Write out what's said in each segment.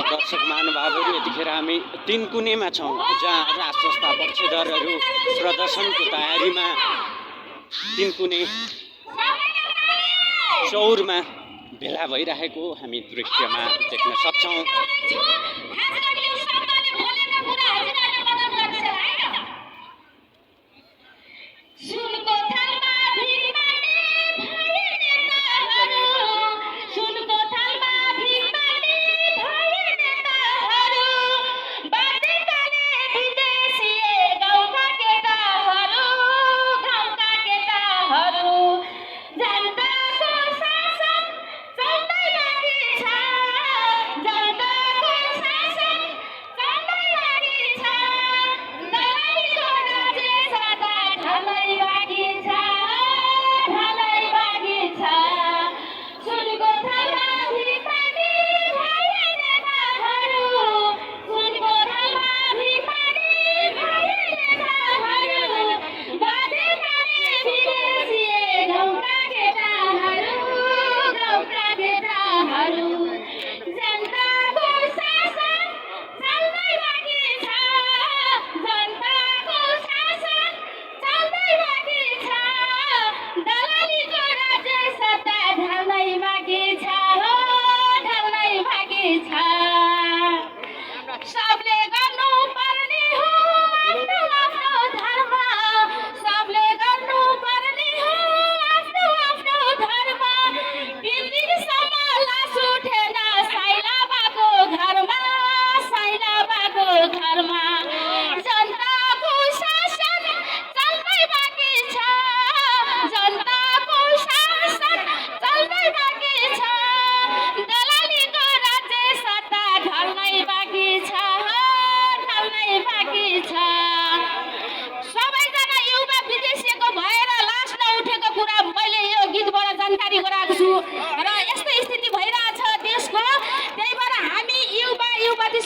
दर्शक महानुभावहरू, यतिखेर हामी तीनकुनेमा छौँ जहाँ राजसंस्था पक्षधरहरू प्रदर्शनको तयारीमा तीनकुने चौरमा भेला भइरहेको हामी दृश्यमा देख्न सक्छौँ।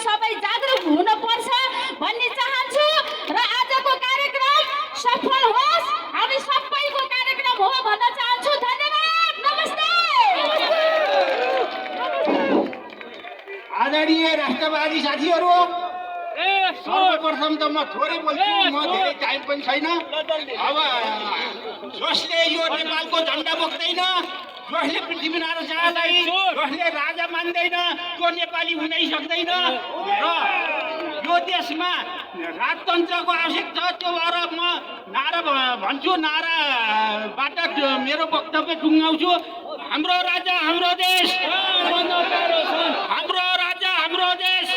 सबै जागरुक हुनुपर्छ भन्ने चाहन्छु र आजको कार्यक्रम सफल होस्, हामी सबैको कार्यक्रम हो भन्न चाहन्छु। धन्यवाद, नमस्ते। आदरणीय राष्ट्रवादी साथीहरू, सर्वप्रथम त म थोरै बोल्छु, म धेरै टाइम पनि छैन। अब जसले यो नेपालको झन्डा बोक्दैन, जसले पृथ्वीनारायण शाहलाई जसले राजा मान्दैन, त्यो नेपाली हुनै सक्दैन। र यो देशमा राजतन्त्रको आवश्यकता छ। त्यो भएर म नारा भन्छु, नाराबाट मेरो वक्तव्य टुङ्गाउँछु। हाम्रो राजा हाम्रो देश, हाम्रो राजा हाम्रो देश,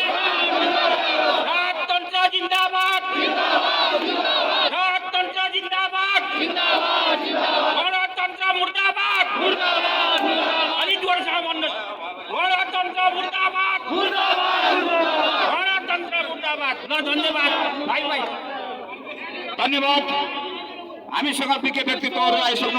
राजतन्त्र जिन्दाबाद, राजतन्त्र जिन्दाबाद, गणतन्त्र मुर्दाबाद, अलिक जोडसँग भन्नुहोस्, गणतन्त्र मुर्दाबाद, गणतन्त्र मुर्दाबाद। ल, धन्यवाद भाइ भाइ, धन्यवाद। हामीसँग विज्ञ व्यक्तित्वहरू आइसक्नु